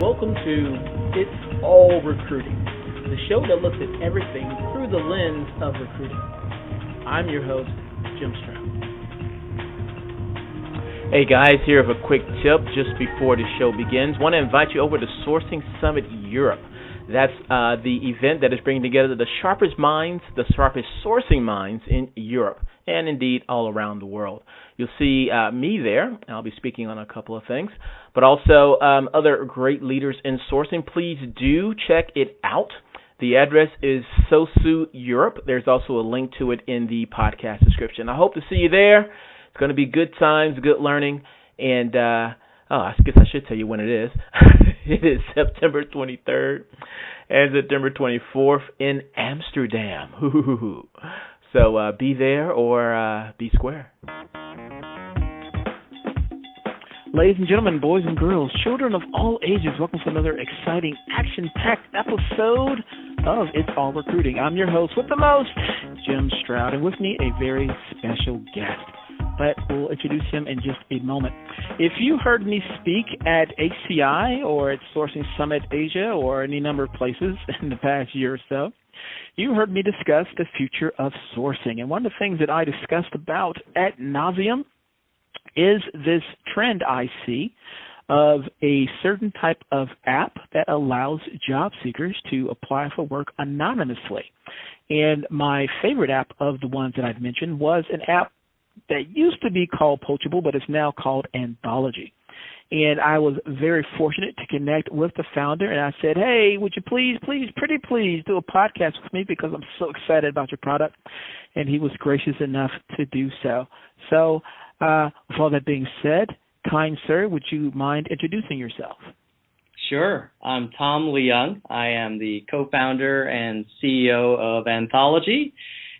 Welcome to It's All Recruiting, the show that looks at everything through the lens of recruiting. I'm your host, Jim Stroud. Hey guys, here with a quick tip just before the show begins. Want to invite you over to Sourcing Summit Europe. That's the event that is bringing together the sharpest minds, the sharpest sourcing minds in Europe, and indeed all around the world. You'll see me there. I'll be speaking on a couple of things, but also other great leaders in sourcing. Please do check it out. The address is SOSU Europe. There's also a link to it in the podcast description. I hope to see you there. It's going to be good times, good learning, and I guess I should tell you when it is. It is September 23rd and September 24th in Amsterdam. So be there or be square. Ladies and gentlemen, boys and girls, children of all ages, welcome to another exciting, action-packed episode of It's All Recruiting. I'm your host with the most, Jim Stroud, and with me a very special guest. But we'll introduce him in just a moment. If you heard me speak at HCI or at Sourcing Summit Asia or any number of places in the past year or so, you heard me discuss the future of sourcing. And one of the things that I discussed about ad nauseum is this trend I see of a certain type of app that allows job seekers to apply for work anonymously. And my favorite app of the ones that I've mentioned was an app that used to be called Poachable, but it's now called Anthology. And I was very fortunate to connect with the founder, and I said, hey, would you please do a podcast with me because I'm so excited about your product. And he was gracious enough to do so. So with all that being said, kind sir, would you mind introducing yourself? Sure. I'm Tom Leung. I am the co-founder and CEO of Anthology,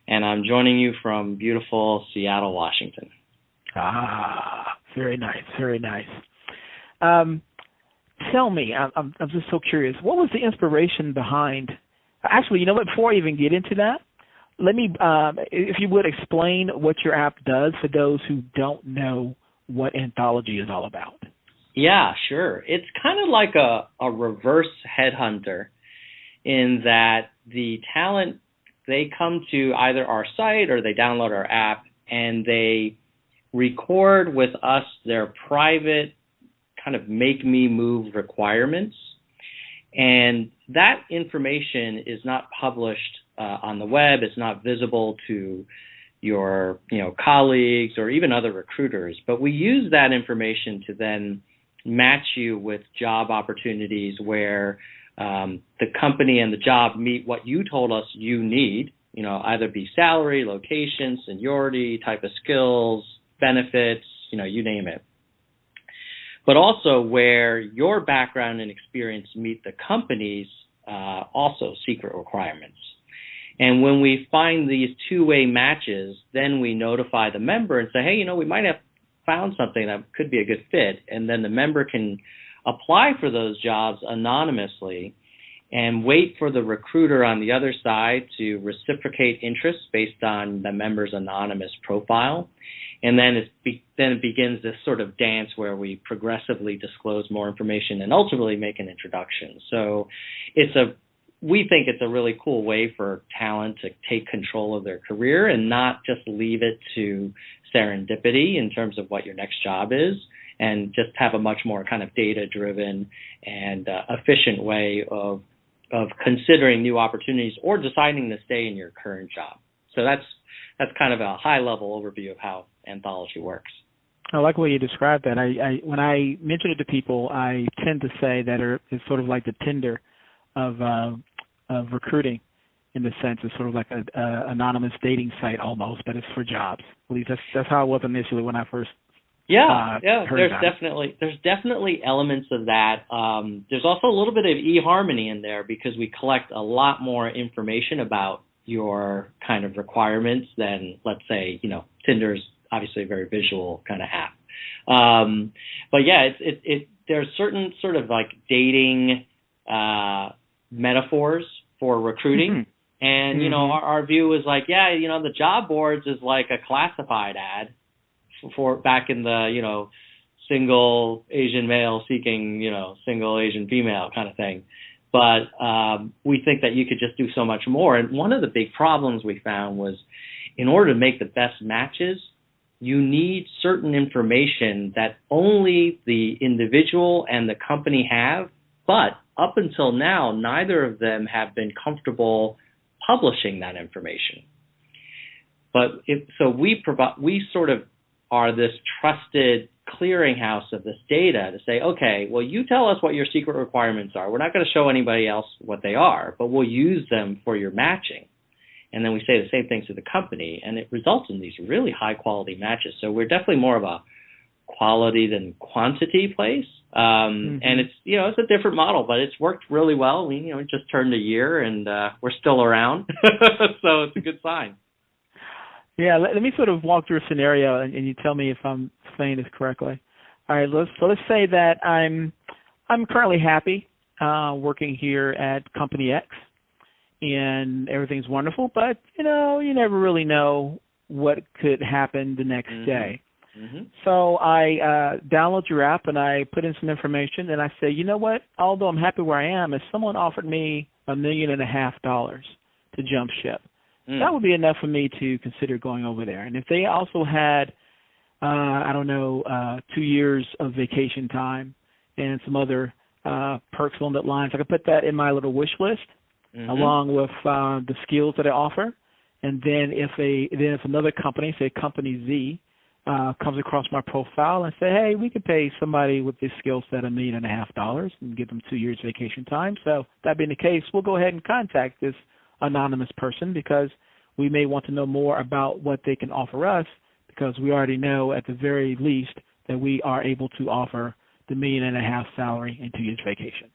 and I'm joining you from beautiful Seattle, Washington. Very nice, very nice. Tell me, I'm just so curious, what was the inspiration behind, actually, you know what, before I even get into that, let me, if you would, explain what your app does for those who don't know what Anthology is all about. Yeah, sure. It's kind of like a reverse headhunter in that the talent, they come to either our site or they download our app and they record with us their private kind of make me move requirements. And that information is not published on the web. It's not visible to your colleagues or even other recruiters. But we use that information to then match you with job opportunities where the company and the job meet what you told us you need, either be salary, location, seniority, type of skills, benefits, you name it. But also where your background and experience meet the company's also secret requirements. And when we find these two-way matches, then we notify the member and say, hey, we might have found something that could be a good fit. And then the member can apply for those jobs anonymously and wait for the recruiter on the other side to reciprocate interest based on the member's anonymous profile. And then it begins this sort of dance where we progressively disclose more information and ultimately make an introduction. So we think it's a really cool way for talent to take control of their career and not just leave it to serendipity in terms of what your next job is, and just have a much more kind of data-driven and efficient way of considering new opportunities or deciding to stay in your current job. So that's kind of a high-level overview of how Anthology works. I like the way you described that. I when I mention it to people, I tend to say that it's sort of like the Tinder of recruiting, in the sense it's sort of like an anonymous dating site almost, but it's for jobs. At least that's how it was initially when I first heard there's definitely elements of that. There's also a little bit of eHarmony in there because we collect a lot more information about your kind of requirements than, let's say, Tinder's obviously a very visual kind of app. But yeah, there's certain sort of like dating metaphors for recruiting. Mm-hmm. And, our view is like, the job boards is like a classified ad for back in the, single Asian male seeking, single Asian female kind of thing. But we think that you could just do so much more. And one of the big problems we found was in order to make the best matches, you need certain information that only the individual and the company have, but up until now, neither of them have been comfortable publishing that information. So we sort of are this trusted clearinghouse of this data to say, okay, well, you tell us what your secret requirements are. We're not going to show anybody else what they are, but we'll use them for your matching. And then we say the same things to the company, and it results in these really high-quality matches. So we're definitely more of a quality than quantity place. And it's, it's a different model, but it's worked really well. We, just turned a year, and we're still around. So it's a good sign. Yeah, let me sort of walk through a scenario, and you tell me if I'm saying this correctly. All right, let's say that I'm currently happy working here at Company X, and everything's wonderful, but, you never really know what could happen the next day. So I download your app, and I put in some information, and I say, you know what, although I'm happy where I am, if someone offered me $1.5 million to jump ship, that would be enough for me to consider going over there. And if they also had, 2 years of vacation time and some other perks along that lines, I could put that in my little wish list along with the skills that I offer. And then if another company, say Company Z, comes across my profile and say, hey, we could pay somebody with this skill set $1.5 million and give them 2 years vacation time. So that being the case, we'll go ahead and contact this anonymous person because we may want to know more about what they can offer us because we already know at the very least that we are able to offer the $1.5 million salary and 2 years vacation.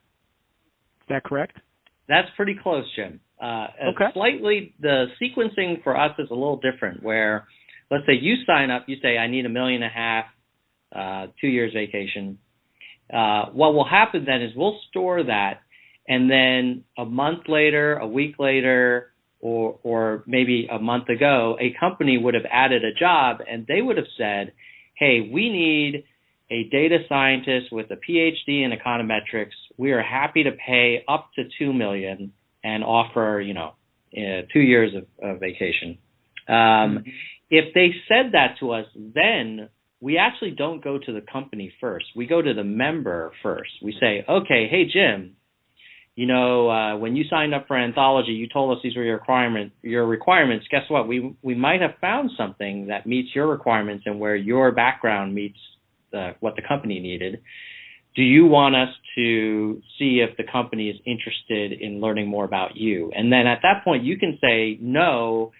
Is that correct? That's pretty close, Jim. Okay. Slightly, the sequencing for us is a little different where, let's say you sign up, you say, I need $1.5 million, 2 years vacation. What will happen then is we'll store that, and then a month later, a week later, or maybe a month ago, a company would have added a job, and they would have said, hey, we need a data scientist with a PhD in econometrics. We are happy to pay up to $2 million and offer, 2 years of vacation. If they said that to us, then we actually don't go to the company first. We go to the member first. We say, okay, hey, Jim, when you signed up for Anthology, you told us these were your requirements. Guess what? We might have found something that meets your requirements and where your background meets what the company needed. Do you want us to see if the company is interested in learning more about you? And then at that point, you can say, no,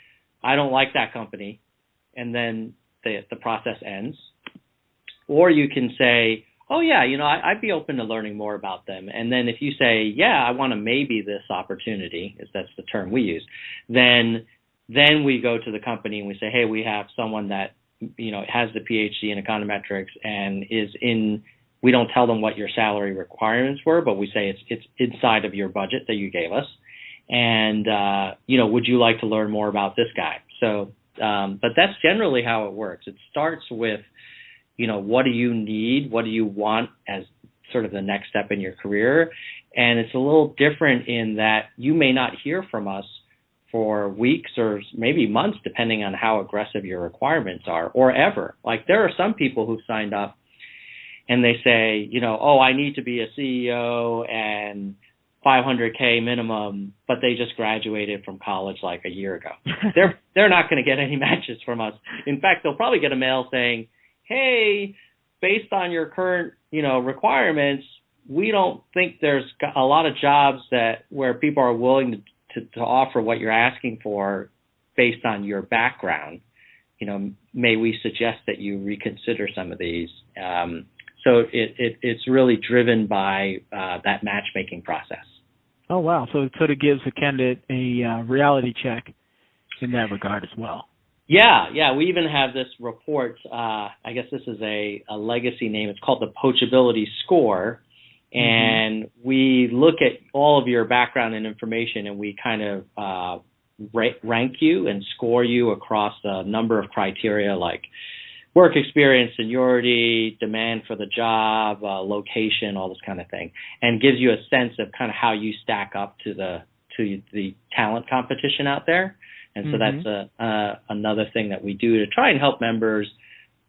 I don't like that company. And then the process ends. Or you can say, oh, yeah, I'd be open to learning more about them. And then if you say, yeah, I want to maybe this opportunity, if that's the term we use, then we go to the company and we say, hey, we have someone that, has the PhD in econometrics and we don't tell them what your salary requirements were, but we say it's inside of your budget that you gave us. And, would you like to learn more about this guy? So, but that's generally how it works. It starts with, what do you need? What do you want as sort of the next step in your career? And it's a little different in that you may not hear from us for weeks or maybe months, depending on how aggressive your requirements are, or ever. Like there are some people who've signed up and they say, I need to be a CEO and $500K minimum, but they just graduated from college like a year ago. They're not going to get any matches from us. In fact, they'll probably get a mail saying, hey, based on your current, requirements, we don't think there's a lot of jobs where people are willing to offer what you're asking for based on your background. May we suggest that you reconsider some of these? So it's really driven by that matchmaking process. Oh, wow. So it sort of gives the candidate a reality check in that regard as well. Yeah. We even have this report. I guess this is a legacy name. It's called the Poachability Score. And we look at all of your background and information, and we kind of rank you and score you across a number of criteria like work experience, seniority, demand for the job, location, all this kind of thing, and gives you a sense of kind of how you stack up to the talent competition out there. And so that's another thing that we do to try and help members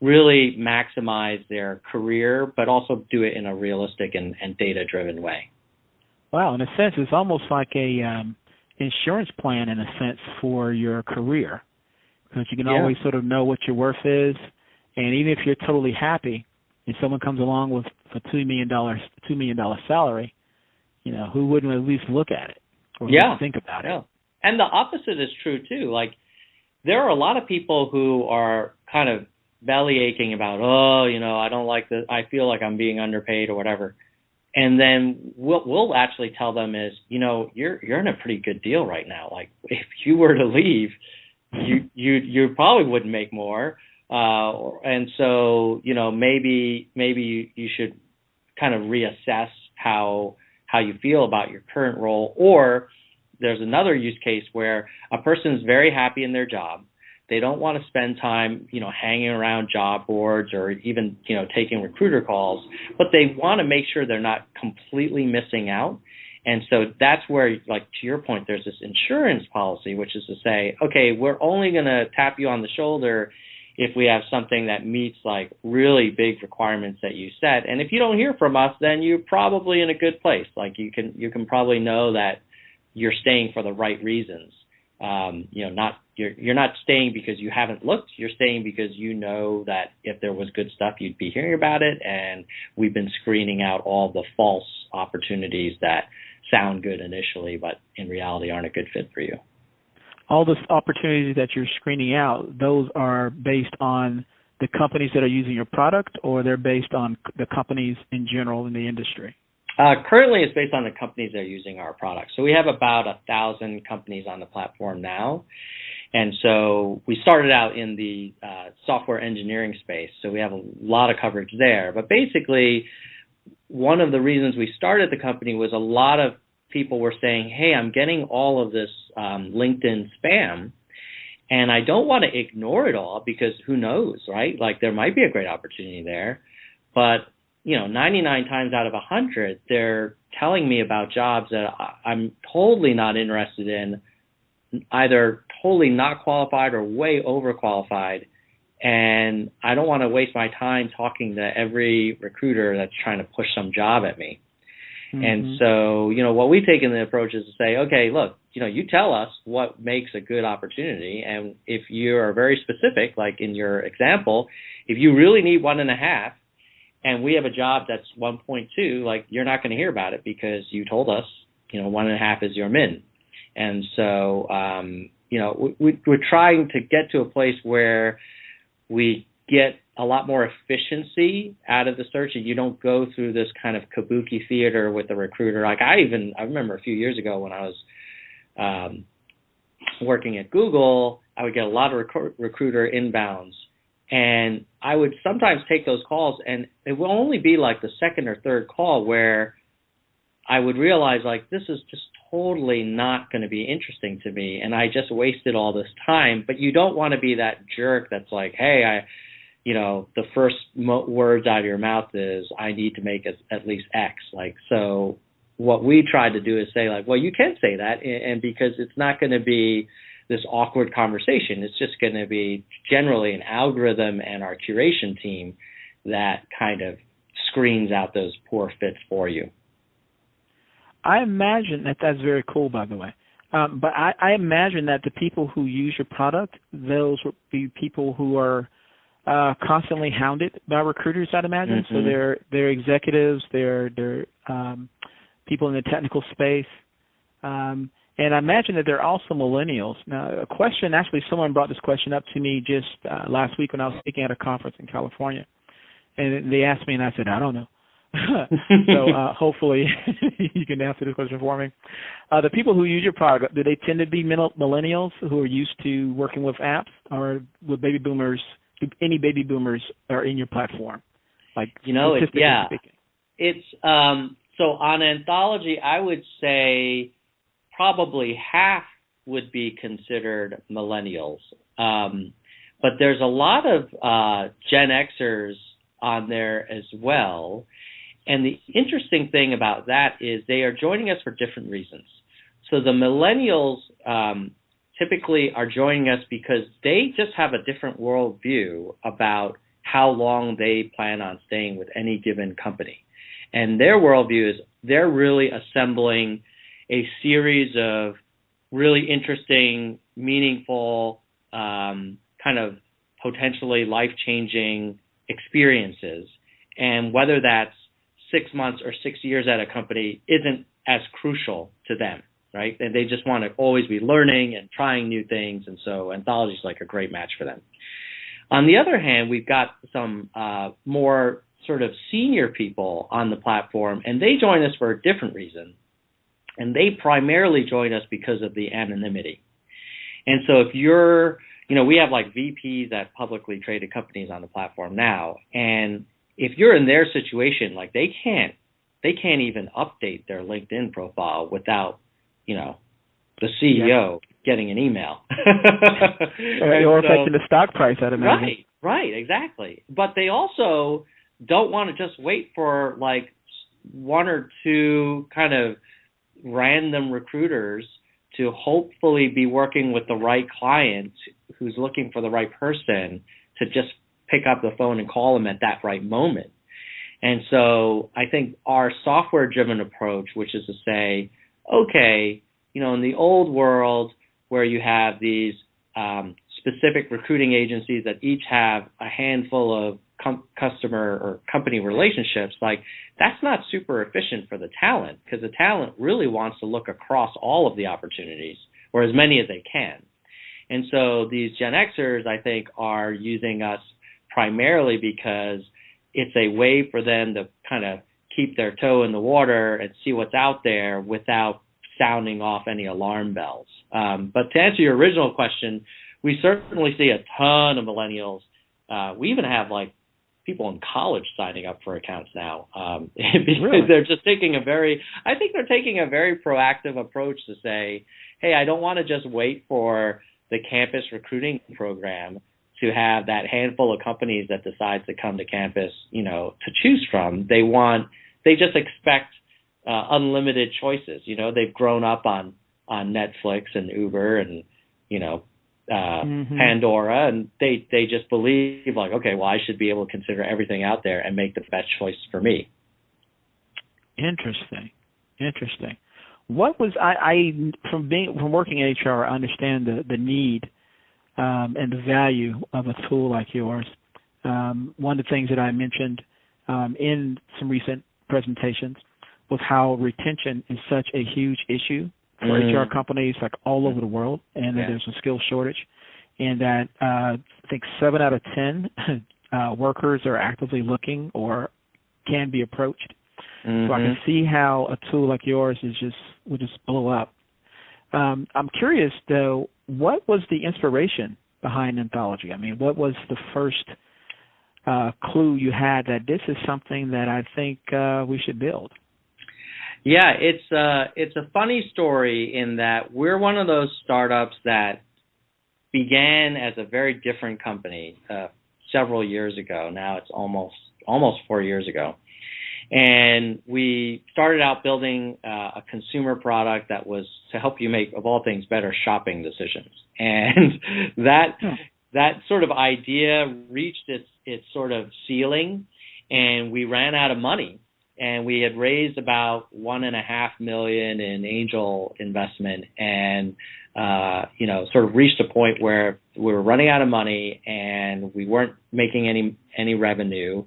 really maximize their career, but also do it in a realistic and data-driven way. Wow, in a sense, it's almost like a insurance plan in a sense for your career, because you can always sort of know what your worth is, and even if you're totally happy, if someone comes along with a $2 million salary, you know, who wouldn't at least look at it or think about it? And the opposite is true too. Like, there are a lot of people who are kind of belly aching about, I don't like this, I feel like I'm being underpaid or whatever. And then we'll actually tell them is, you're in a pretty good deal right now. Like, if you were to leave, you probably wouldn't make more. And so, maybe you should kind of reassess how you feel about your current role. Or there's another use case where a person's very happy in their job. They don't want to spend time, hanging around job boards or even, taking recruiter calls, but they want to make sure they're not completely missing out. And so that's where, like, to your point, there's this insurance policy, which is to say, okay, we're only going to tap you on the shoulder if we have something that meets like really big requirements that you set. And if you don't hear from us, then you're probably in a good place. Like, you can probably know that you're staying for the right reasons. You're not staying because you haven't looked. You're staying because you know that if there was good stuff, you'd be hearing about it. And we've been screening out all the false opportunities that sound good initially, but in reality aren't a good fit for you. All the opportunities that you're screening out, those are based on the companies that are using your product, or they're based on the companies in general in the industry? Currently, it's based on the companies that are using our product. So we have about 1,000 companies on the platform now. And so we started out in the software engineering space, so we have a lot of coverage there. But basically, one of the reasons we started the company was a lot of people were saying, hey, I'm getting all of this LinkedIn spam, and I don't want to ignore it all because who knows, right? Like, there might be a great opportunity there. But 99 times out of 100, they're telling me about jobs that I'm totally not interested in, either totally not qualified or way overqualified. And I don't want to waste my time talking to every recruiter that's trying to push some job at me. Mm-hmm. And so, what we've taken the approach is to say, okay, look, you tell us what makes a good opportunity. And if you are very specific, like in your example, if you really need 1.5, and we have a job that's 1.2, like, you're not going to hear about it because you told us, 1.5 is your min. And so, we're trying to get to a place where we get a lot more efficiency out of the search, and you don't go through this kind of kabuki theater with the recruiter. Like, I remember a few years ago when I was working at Google, I would get a lot of recruiter inbounds. And I would sometimes take those calls, and it will only be like the second or third call where I would realize, like, this is just totally not going to be interesting to me, and I just wasted all this time. But you don't want to be that jerk that's like, hey, the first words out of your mouth is, I need to make at least X. Like, so what we tried to do is say, like, well, you can say that, and because it's not going to be this awkward conversation. It's just going to be generally an algorithm and our curation team that kind of screens out those poor fits for you. I imagine that's very cool, by the way. But I imagine that the people who use your product, those would be people who are constantly hounded by recruiters, I'd imagine. Mm-hmm. So they're executives, they're people in the technical space. And I imagine that they're also millennials. Now, a question, actually, someone brought this question up to me just last week when I was speaking at a conference in California. And they asked me, and I said, I don't know. So hopefully you can answer this question for me. The people who use your product, do they tend to be millennials who are used to working with apps, or with baby boomers? Do any baby boomers are in your platform? Like, yeah. It's so on Anthology, I would say probably half would be considered millennials. but there's a lot of Gen Xers on there as well. And the interesting thing about that is they are joining us for different reasons. So the millennials typically are joining us because they just have a different worldview about how long they plan on staying with any given company. And their worldview is they're really assembling a series of really interesting, meaningful, kind of potentially life-changing experiences. And whether that's 6 months or 6 years at a company isn't as crucial to them, right? And they just want to always be learning and trying new things. And so Anthology is like a great match for them. On the other hand, we've got some more sort of senior people on the platform, and they join us for a different reason. And they primarily join us because of the anonymity. And so if you're, we have like VPs at publicly traded companies on the platform now, and if you're in their situation, like they can't even update their LinkedIn profile without, the CEO getting an email. Or affecting the stock price, I'd imagine. Right, exactly. But they also don't want to just wait for like one or two kind of random recruiters to hopefully be working with the right client who's looking for the right person to just pick up the phone and call them at that right moment. And so I think our software-driven approach, which is to say, okay, in the old world where you have these specific recruiting agencies that each have a handful of customer or company relationships, like that's not super efficient for the talent, because the talent really wants to look across all of the opportunities, or as many as they can. And so these Gen Xers, I think, are using us primarily because it's a way for them to kind of keep their toe in the water and see what's out there without sounding off any alarm bells. But to answer your original question, we certainly see a ton of millennials. We even have like people in college signing up for accounts now, because they're just taking I think they're taking a very proactive approach to say, hey, I don't want to just wait for the campus recruiting program to have that handful of companies that decides to come to campus, to choose from. They just expect unlimited choices. They've grown up on Netflix and Uber and, Pandora, and they just believe like, okay, well, I should be able to consider everything out there and make the best choice for me. Interesting. What was from working in HR, I understand the need and the value of a tool like yours. One of the things that I mentioned in some recent presentations was how retention is such a huge issue for HR companies like all over the world, and that there's a skill shortage, and that I think 7 out of 10 workers are actively looking or can be approached. So I can see how a tool like yours would just blow up. I'm curious, though, what was the inspiration behind Anthology? I mean, what was the first clue you had that this is something that I think we should build? Yeah, it's a funny story in that we're one of those startups that began as a very different company several years ago. Now it's almost 4 years ago. And we started out building a consumer product that was to help you make, of all things, better shopping decisions. And that sort of idea reached its sort of ceiling, and we ran out of money. And we had raised about $1.5 million in angel investment, and sort of reached a point where we were running out of money and we weren't making any revenue,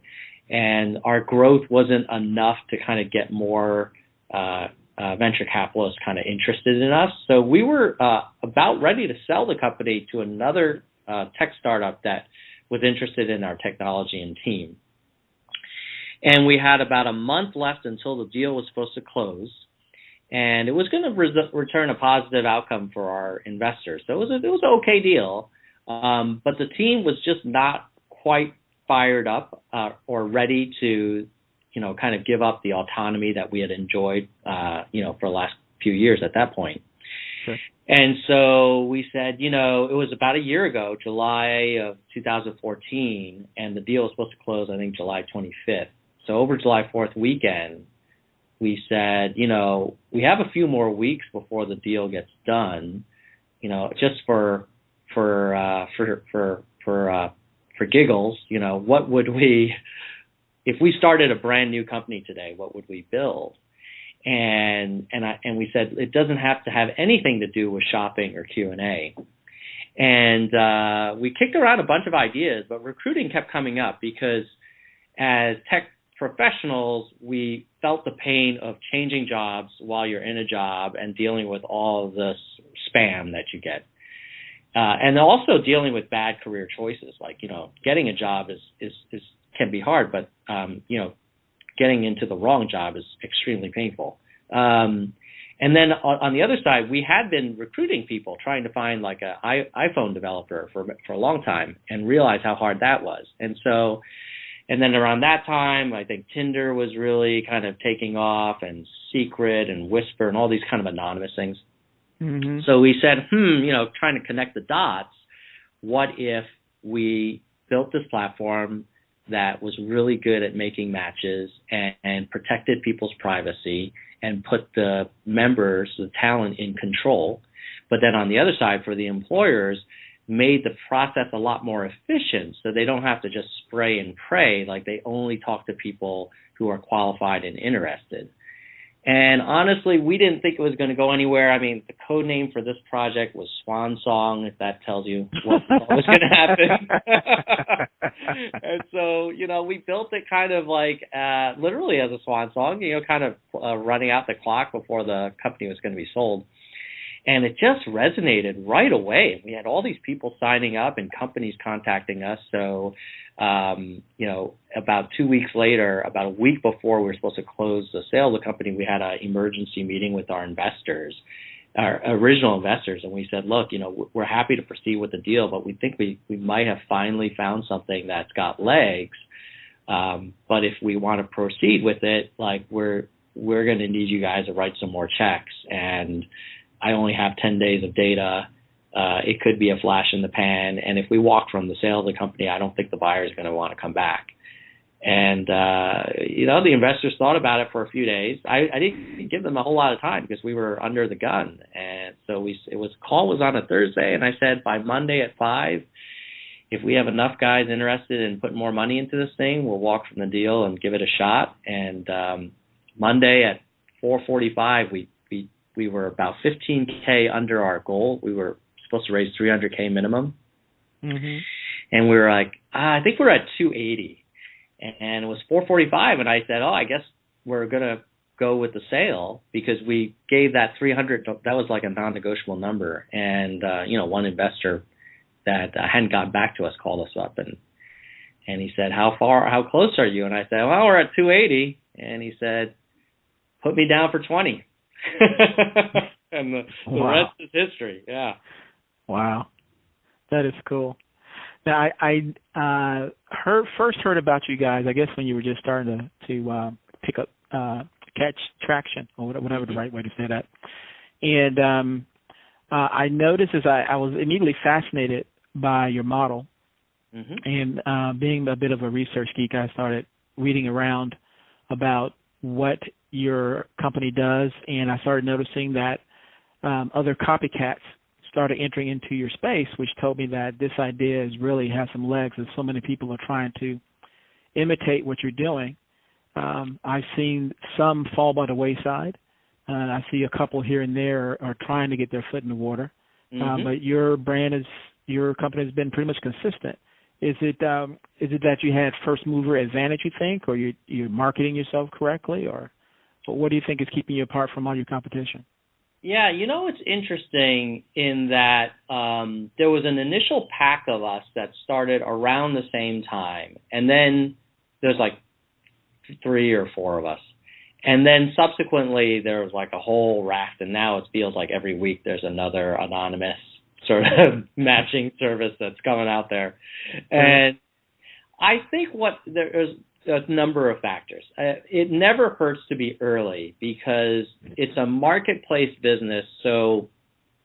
and our growth wasn't enough to kind of get more venture capitalists kind of interested in us. So we were about ready to sell the company to another tech startup that was interested in our technology and team. And we had about a month left until the deal was supposed to close, and it was going to return a positive outcome for our investors. So it was an okay deal, but the team was just not quite fired up or ready to, kind of give up the autonomy that we had enjoyed, for the last few years at that point. Sure. And so we said, it was about a year ago, July of 2014, and the deal was supposed to close, I think, July 25th. So over July 4th weekend, we said, we have a few more weeks before the deal gets done, just for giggles, what would we, if we started a brand new company today, what would we build? And we said it doesn't have to have anything to do with shopping or Q&A. And we kicked around a bunch of ideas, but recruiting kept coming up because as tech professionals, we felt the pain of changing jobs while you're in a job and dealing with all of this spam that you get. And also dealing with bad career choices, like, getting a job is can be hard, but, getting into the wrong job is extremely painful. And then on the other side, we had been recruiting people, trying to find like an iPhone developer for a long time, and realized how hard that was. And then around that time, I think Tinder was really kind of taking off, and Secret and Whisper and all these kind of anonymous things. Mm-hmm. So we said, trying to connect the dots, what if we built this platform that was really good at making matches and protected people's privacy and put the members, the talent, in control, but then on the other side, for the employers, made the process a lot more efficient, so they don't have to just spray and pray, like they only talk to people who are qualified and interested. And honestly, we didn't think it was going to go anywhere. I mean, the code name for this project was Swan Song, if that tells you what was going to happen. And so, we built it kind of like literally as a swan song, kind of running out the clock before the company was going to be sold. And it just resonated right away. We had all these people signing up and companies contacting us. So, about 2 weeks later, about a week before we were supposed to close the sale of the company, we had an emergency meeting with our investors, our original investors. And we said, look, we're happy to proceed with the deal, but we think we might have finally found something that's got legs. But if we want to proceed with it, like we're going to need you guys to write some more checks. And I only have 10 days of data. It could be a flash in the pan. And if we walk from the sale of the company, I don't think the buyer is going to want to come back. And, the investors thought about it for a few days. I didn't give them a whole lot of time because we were under the gun. And so call was on a Thursday. And I said, by Monday at 5, if we have enough guys interested in putting more money into this thing, we'll walk from the deal and give it a shot. And Monday at 4:45, we were about $15K under our goal. We were supposed to raise $300K minimum. Mm-hmm. And we were like, I think we're at 280. And it was 4:45. And I said, I guess we're going to go with the sale, because we gave that 300. That was like a non-negotiable number. And, one investor that hadn't gotten back to us called us up and he said, how close are you? And I said, well, we're at 280. And he said, put me down for 20. And the rest is history. Yeah. Wow, that is cool. Now I first heard about you guys, I guess, when you were just starting to pick up, catch traction, or whatever the right way to say that. And I noticed as I was immediately fascinated by your model, mm-hmm. and being a bit of a research geek, I started reading around about what your company does, and I started noticing that other copycats started entering into your space, which told me that this idea really has some legs, and so many people are trying to imitate what you're doing. I've seen some fall by the wayside. I see a couple here and there are trying to get their foot in the water, mm-hmm. But your company has been pretty much consistent. Is it that you had first mover advantage, you think, or you're marketing yourself correctly, or what do you think is keeping you apart from all your competition? Yeah, it's interesting in that there was an initial pack of us that started around the same time, and then there's like 3 or 4 of us. And then subsequently there was like a whole raft, and now it feels like every week there's another anonymous sort of matching service that's coming out there. And I think there's a number of factors. It never hurts to be early, because it's a marketplace business, so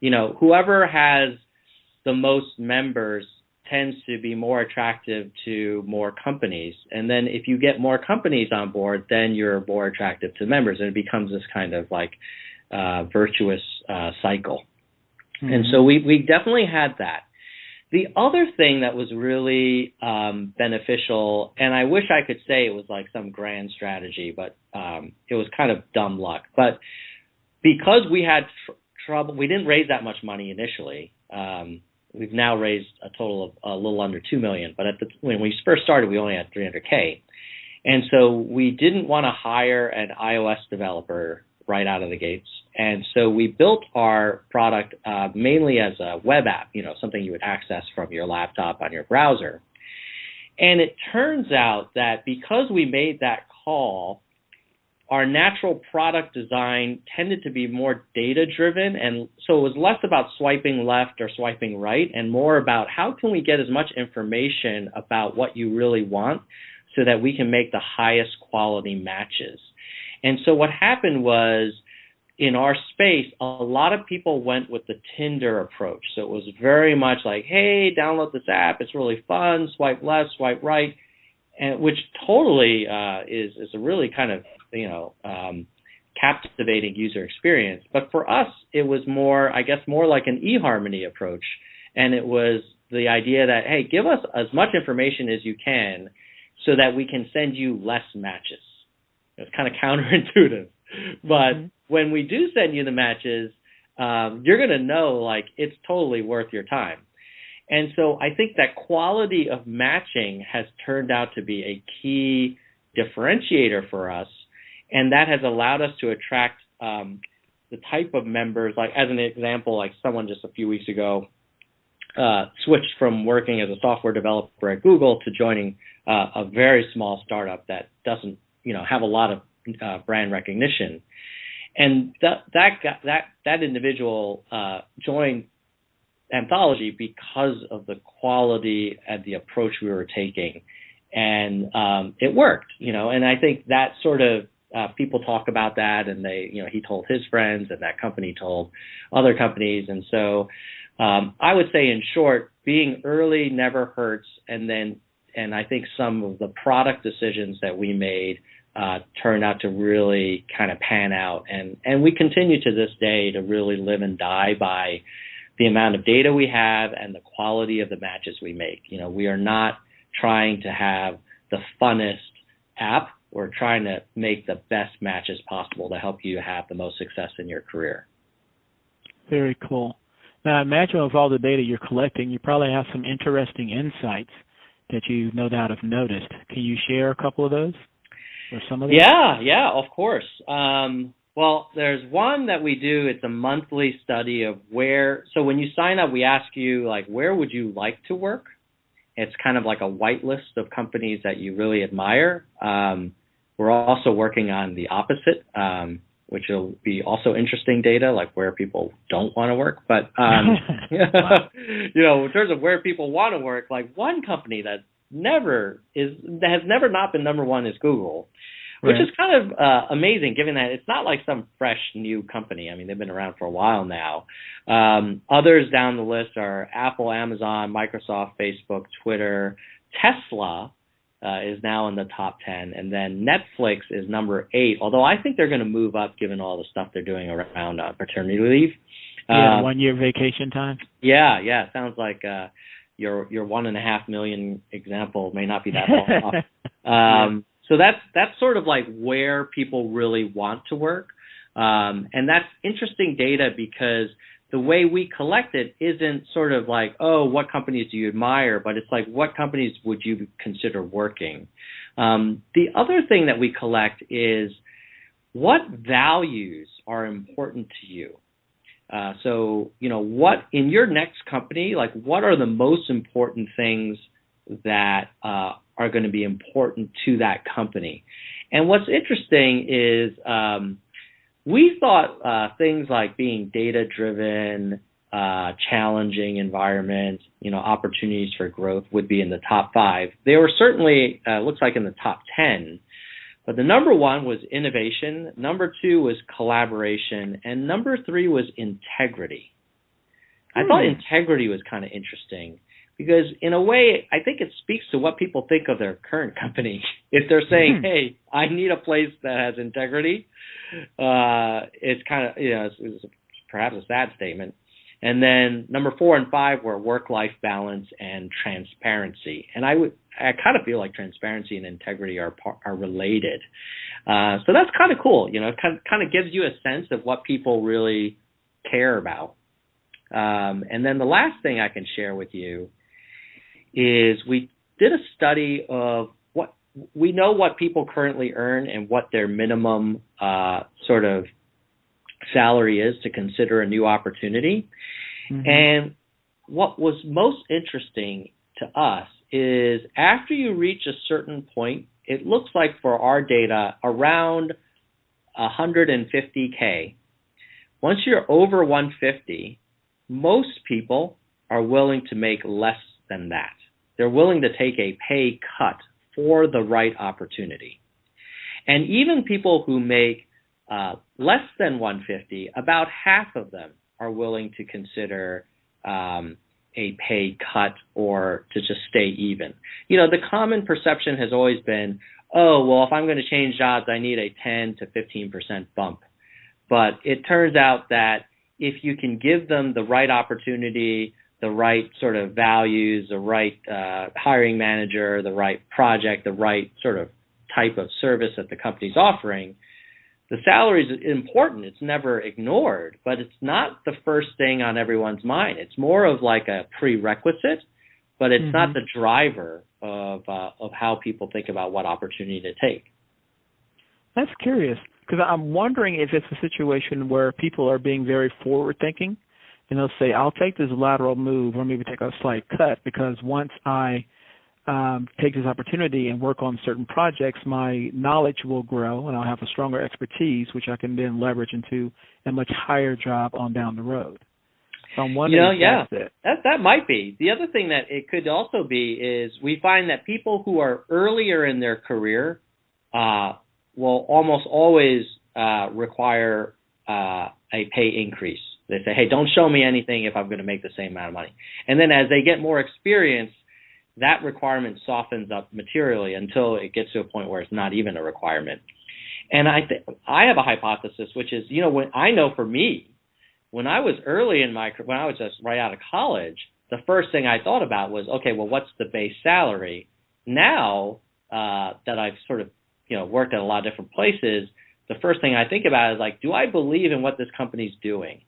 whoever has the most members tends to be more attractive to more companies. And then if you get more companies on board, then you're more attractive to members. And it becomes this kind of like virtuous cycle. Mm-hmm. And so we definitely had that. The other thing that was really beneficial, and I wish I could say it was like some grand strategy, but it was kind of dumb luck. But because we had trouble, we didn't raise that much money initially. We've now raised a total of a little under $2 million, but when we first started, we only had $300K. And so we didn't want to hire an iOS developer right out of the gates. And so we built our product mainly as a web app, something you would access from your laptop on your browser. And it turns out that because we made that call, our natural product design tended to be more data-driven, and so it was less about swiping left or swiping right and more about how can we get as much information about what you really want so that we can make the highest quality matches. And so what happened was, in our space, a lot of people went with the Tinder approach. So it was very much like, hey, download this app, it's really fun, swipe left, swipe right, and which totally is a really kind of captivating user experience. But for us, it was more like an eHarmony approach. And it was the idea that, hey, give us as much information as you can so that we can send you less matches. It's kind of counterintuitive. But when we do send you the matches, you're going to know, like, it's totally worth your time. And so I think that quality of matching has turned out to be a key differentiator for us. And that has allowed us to attract the type of members, like as an example, like someone just a few weeks ago switched from working as a software developer at Google to joining a very small startup that doesn't, have a lot of brand recognition. And that individual joined Anthology because of the quality and the approach we were taking. And it worked, and I think that sort of people talk about that, and he told his friends, and that company told other companies. And so I would say, in short, being early never hurts. And I think some of the product decisions that we made turned out to really kind of pan out. And we continue to this day to really live and die by the amount of data we have and the quality of the matches we make. We are not trying to have the funnest app. We're trying to make the best matches possible to help you have the most success in your career. Very cool. Now, I imagine with all the data you're collecting, you probably have some interesting insights that you no doubt have noticed. Can you share a couple of those or some of them? Yeah, of course. Well, there's one that we do. It's a monthly study of so when you sign up, we ask you, like, where would you like to work? It's kind of like a white list of companies that you really admire. We're also working on the opposite, which will be also interesting data, like where people don't want to work. But, in terms of where people want to work, like one company that has never not been number one is Google, which is kind of amazing, given that it's not like some fresh new company. I mean, they've been around for a while now. Others down the list are Apple, Amazon, Microsoft, Facebook, Twitter. Tesla is now in the top 10, and then Netflix is number 8, although I think they're going to move up given all the stuff they're doing around paternity leave. 1 year vacation time. Yeah. Sounds like your 1.5 million example may not be that far off. So that's sort of like where people really want to work. And that's interesting data because the way we collect it isn't sort of like, oh, what companies do you admire? But it's like, what companies would you consider working? The other thing that we collect is what values are important to you. So, what in your next company, like what are the most important things that are going to be important to that company? And what's interesting is we thought things like being data-driven, challenging environment, opportunities for growth would be in the top 5. They were certainly, looks like in the top 10. But the number 1 was innovation, number 2 was collaboration, and number 3 was integrity. I thought integrity was kind of interesting because, in a way, I think it speaks to what people think of their current company. If they're saying, "Hey, I need a place that has integrity," it's kind of it's perhaps a sad statement. And then number 4 and 5 were work-life balance and transparency. And I kind of feel like transparency and integrity are related. So that's kind of cool. It kind of gives you a sense of what people really care about. And then the last thing I can share with you is we did a study of we know what people currently earn and what their minimum sort of salary is to consider a new opportunity. Mm-hmm. And what was most interesting to us is after you reach a certain point, it looks like for our data around 150K. Once you're over 150, most people are willing to make less than that. They're willing to take a pay cut for the right opportunity. And even people who make less than 150, about half of them are willing to consider a pay cut or to just stay even. The common perception has always been, oh, well, if I'm going to change jobs, I need a 10 to 15% bump. But it turns out that if you can give them the right opportunity, the right sort of values, the right hiring manager, the right project, the right sort of type of service that the company's offering, the salary is important. It's never ignored, but it's not the first thing on everyone's mind. It's more of like a prerequisite, but it's not the driver of how people think about what opportunity to take. That's curious, because I'm wondering if it's a situation where people are being very forward-thinking, and they'll say, I'll take this lateral move or maybe take a slight cut because once I take this opportunity and work on certain projects, my knowledge will grow and I'll have a stronger expertise, which I can then leverage into a much higher job on down the road. So I'm wondering if that's it. That might be. The other thing that it could also be is we find that people who are earlier in their career will almost always require a pay increase. They say, hey, don't show me anything if I'm going to make the same amount of money. And then as they get more experience, that requirement softens up materially until it gets to a point where it's not even a requirement. And I have a hypothesis, which is, when I know for me, when I was early in my career, when I was just right out of college, the first thing I thought about was, okay, well, what's the base salary? Now that I've sort of, worked at a lot of different places, the first thing I think about is like, do I believe in what this company's doing?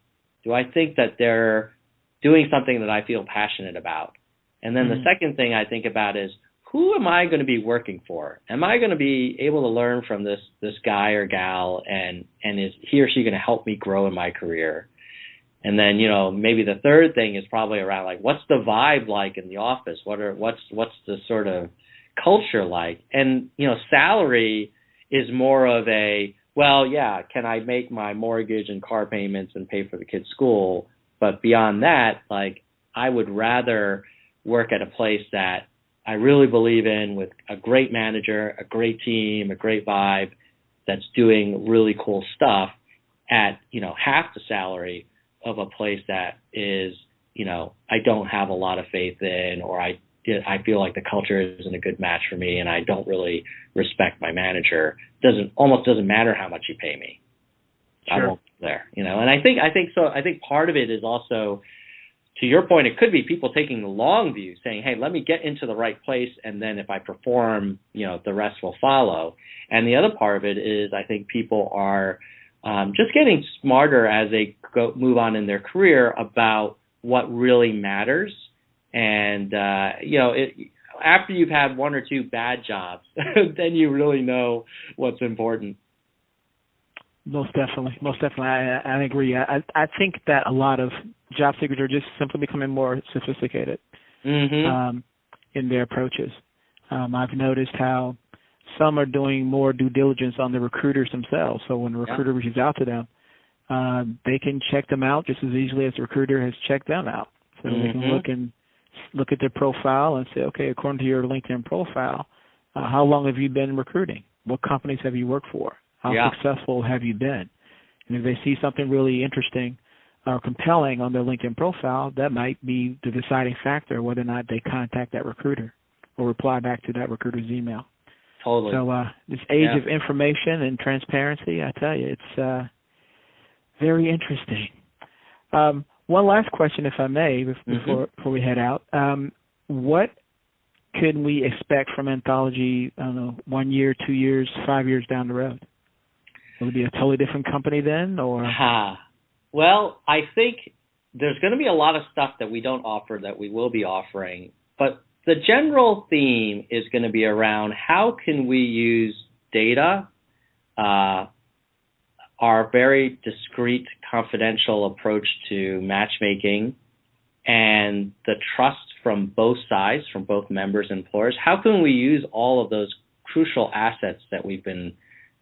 Do I think that they're doing something that I feel passionate about? And then the second thing I think about is, who am I going to be working for? Am I going to be able to learn from this guy or gal, and is he or she going to help me grow in my career? And then, maybe the third thing is probably around like, what's the vibe like in the office? What's the sort of culture like? And, salary is more of a, well, yeah, can I make my mortgage and car payments and pay for the kids' school? But beyond that, like, I would rather work at a place that I really believe in with a great manager, a great team, a great vibe that's doing really cool stuff at, half the salary of a place that is, I don't have a lot of faith in, or I feel like the culture isn't a good match for me and I don't really respect my manager. Almost doesn't matter how much you pay me. Sure. I won't be there, and I think so. I think part of it is also, to your point, it could be people taking the long view, saying, hey, let me get into the right place, and then if I perform, the rest will follow. And the other part of it is I think people are just getting smarter as they move on in their career about what really matters. And, after you've had one or two bad jobs, then you really know what's important. Most definitely. I agree. I think that a lot of job seekers are just simply becoming more sophisticated in their approaches. I've noticed how some are doing more due diligence on the recruiters themselves. So when a recruiter reaches out to them, they can check them out just as easily as the recruiter has checked them out. So they can look at their profile and say, okay, according to your LinkedIn profile, how long have you been recruiting? What companies have you worked for? How successful have you been? And if they see something really interesting are compelling on their LinkedIn profile, that might be the deciding factor whether or not they contact that recruiter or reply back to that recruiter's email. Totally. So this age of information and transparency, I tell you, it's very interesting. One last question, if I may, before we head out. What can we expect from Anthology, I don't know, 1 year, 2 years, 5 years down the road? Will it be a totally different company then? Or? Well, I think there's going to be a lot of stuff that we don't offer that we will be offering. But the general theme is going to be around how can we use data, our very discreet, confidential approach to matchmaking, and the trust from both sides, from both members and employers. How can we use all of those crucial assets that we've been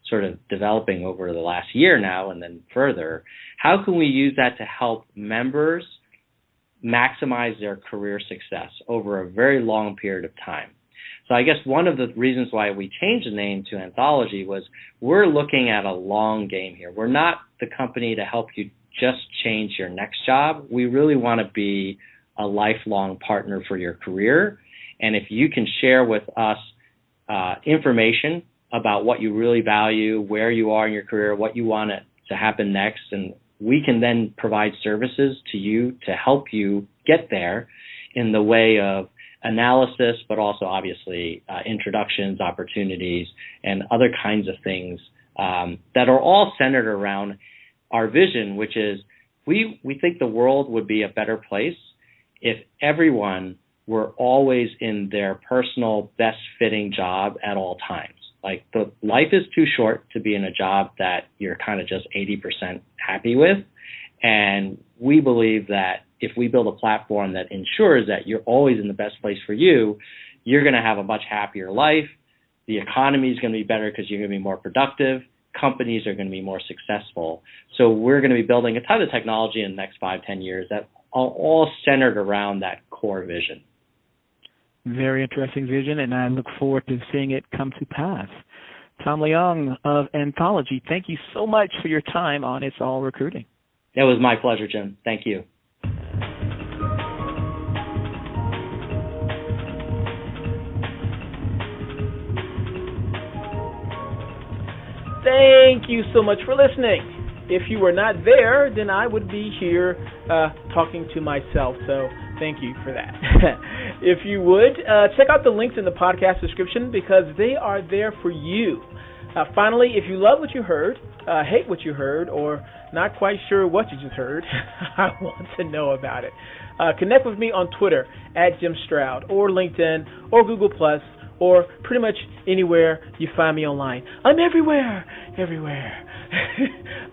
sort of developing over the last year now and then further? How can we use that to help members maximize their career success over a very long period of time? So I guess one of the reasons why we changed the name to Anthology was we're looking at a long game here. We're not the company to help you just change your next job. We really want to be a lifelong partner for your career. And if you can share with us information about what you really value, where you are in your career, what you want it to happen next, and we can then provide services to you to help you get there in the way of analysis, but also obviously introductions, opportunities, and other kinds of things that are all centered around our vision, which is we think the world would be a better place if everyone were always in their personal best fitting job at all times. Like, the life is too short to be in a job that you're kind of just 80% happy with. And we believe that if we build a platform that ensures that you're always in the best place for you, you're going to have a much happier life. The economy is going to be better because you're going to be more productive. Companies are going to be more successful. So we're going to be building a ton of technology in the next 5-10 years that are all centered around that core vision. Very interesting vision, and I look forward to seeing it come to pass. Tom Leung of Anthology, thank you so much for your time on It's All Recruiting. It was my pleasure, Jim. Thank you. Thank you so much for listening. If you were not there, then I would be here talking to myself, so thank you for that. If you would, check out the links in the podcast description because they are there for you. Finally, if you love what you heard, hate what you heard, or not quite sure what you just heard, I want to know about it. Connect with me on Twitter at Jim Stroud, or LinkedIn, or Google+, or pretty much anywhere you find me online. I'm everywhere.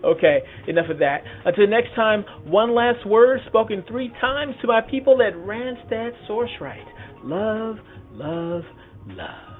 Okay, enough of that. Until next time, one last word spoken 3 times to my people at Randstad Source Right. Love, love, love.